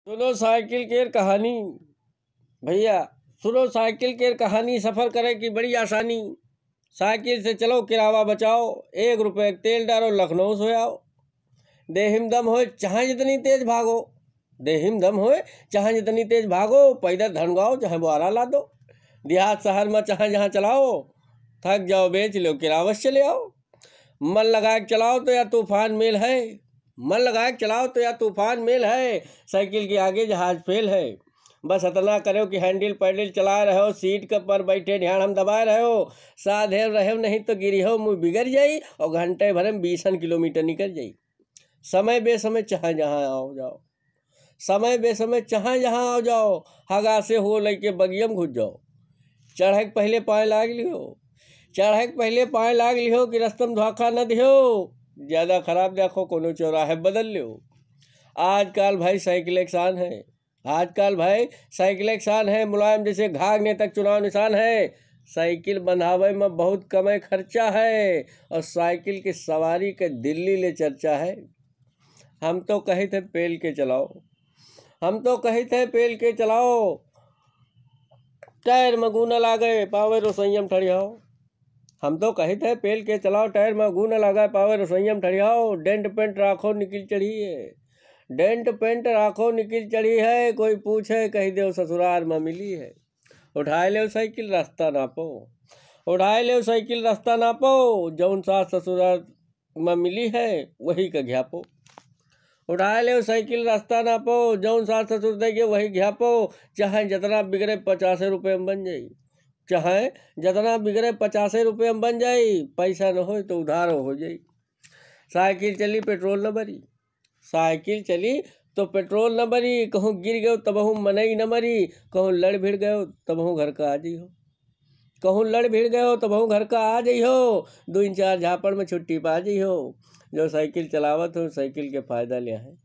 सुनो साइकिल केर कहानी भैया। सुनो साइकिल केर कहानी। सफ़र करे की बड़ी आसानी। साइकिल से चलो किरावा बचाओ। 1 रुपये तेल डालो लखनऊ से आओ। देहिम दम होए चाहे जितनी तेज भागो। देहिम दम होए चाहे जितनी तेज भागो। पैदल धनगाओ चाहे बुआरा ला दो। देहात शहर में चाहे जहाँ चलाओ। थक जाओ बेच लो किरावस चले आओ। मन लगा के चलाओ तो या तूफान मेल है। मन लगा के चलाओ तो या तूफान मेल है। साइकिल के आगे जहाज फेल है। बस इतना करो कि हैंडल पैडल चला रहे हो। सीट के पर बैठे ध्यान हम दबाए रहे हो। साधे रहे हो नहीं तो गिरी हो मुँह बिगड़ जाई और घंटे भर में 20 किलोमीटर निकल जाई। समय बेसमय चाहे जहाँ आओ जाओ। समय बेसमय चाहे जहाँ आओ जाओ। हगा से हो लेके बगियम घुस जाओ। चढ़े के पहले पाए लाग लियो। चढ़े के पहले पाए लाग लियो कि रस्तम धोखा न दियो। ज़्यादा खराब देखो कोनो चौराहे बदल लो। आजकल भाई साइकिल एक शान है। आजकल भाई साइकिल एक शान है। मुलायम जैसे घाघ ने तक चुनाव निशान है। साइकिल बंधावे में बहुत कम खर्चा है और साइकिल की सवारी के दिल्ली ले चर्चा है। हम तो कहे थे पेल के चलाओ। हम तो कहे थे पेल के चलाओ। टायर में गू न लागे पावे रो संयम ठड़ियाओ। हम तो कहे थे पेल के चलाओ टायर में गू न लगा पावे रो संयम ठड़ियाओ। डेंट पेंट राखो निकल चढ़ी है। डेंट पेंट राखो निकल चढ़ी है। कोई पूछे कही दो ससुराल में मिली है। उठाए ले साइकिल रास्ता नापो। उठाए ले साइकिल रास्ता नापो। जौन सा ससुराल में मिली है वही का घ्यापो। उठाए ले साइकिल रास्ता नापो। जौन सा ससुर देंगे वही घ्यापो। चाहे जितना बिगड़े 50 रुपये में बन जाई। चाहे जितना बिगड़े 50 रुपये में बन जाई। पैसा न हो तो उधार हो जाई। साइकिल चली पेट्रोल न भरी। साइकिल चली तो पेट्रोल न भरी। कहूँ गिर गयो तबहू मनई न मरी। कहूँ लड़ भिड़ गयो तबहू घर का आ जइहो। कहूँ लड़ भिड़ गयो तबहू घर का आ जइहो। 2-4 झापड़ में छुट्टी पा जइहो। जो साइकिल चलावत हो साइकिल के फ़ायदा लिया है।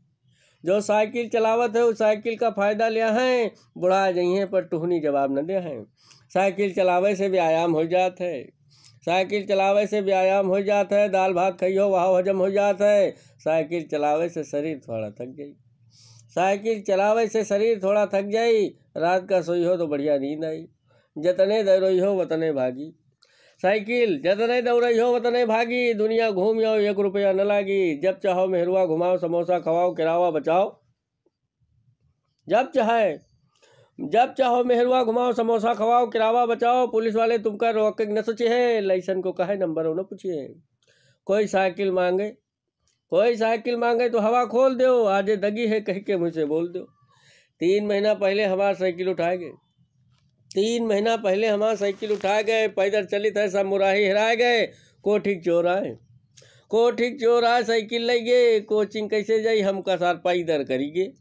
जो साइकिल चलावत है उस साइकिल का फ़ायदा लिया है। बुढ़ा जइहे पर टुहनी जवाब न दे हैं। साइकिल चलावे से व्यायाम हो जात है। साइकिल चलावे से व्यायाम हो जाता है। दाल भात खाइयो वहाँ हजम हो जाता है। साइकिल चलावे से शरीर थोड़ा थक जाई। साइकिल चलावे से शरीर थोड़ा थक जाई। रात का सोई हो तो बढ़िया नींद आई। जतने दौड़ई हो वतने भागी। साइकिल जतने दौड़ई हो वतने भागी। दुनिया घूम जाओ 1 रुपया न लागी। जब चाहो मेहरुआ घुमाओ समोसा खवाओ किरावा बचाओ। जब चाहो मेहरुआ घुमाओ समोसा खवाओ किरावा बचाओ। पुलिस वाले तुमका रोके न सोचे है। लाइसेंस को कहे नंबर न पूछिए। कोई साइकिल मांगे तो हवा खोल दो। आज दगी है कह के मुझसे बोल दो। 3 महीना पहले हमारा साइकिल उठाए गए। 3 महीना पहले हमारा साइकिल उठाए गए। पैदल चलित है सब मुराही हिराए गए। कोठिक चोर आए साइकिल ले गए। कोचिंग कैसे जाई हमका सार पैदल करी गे।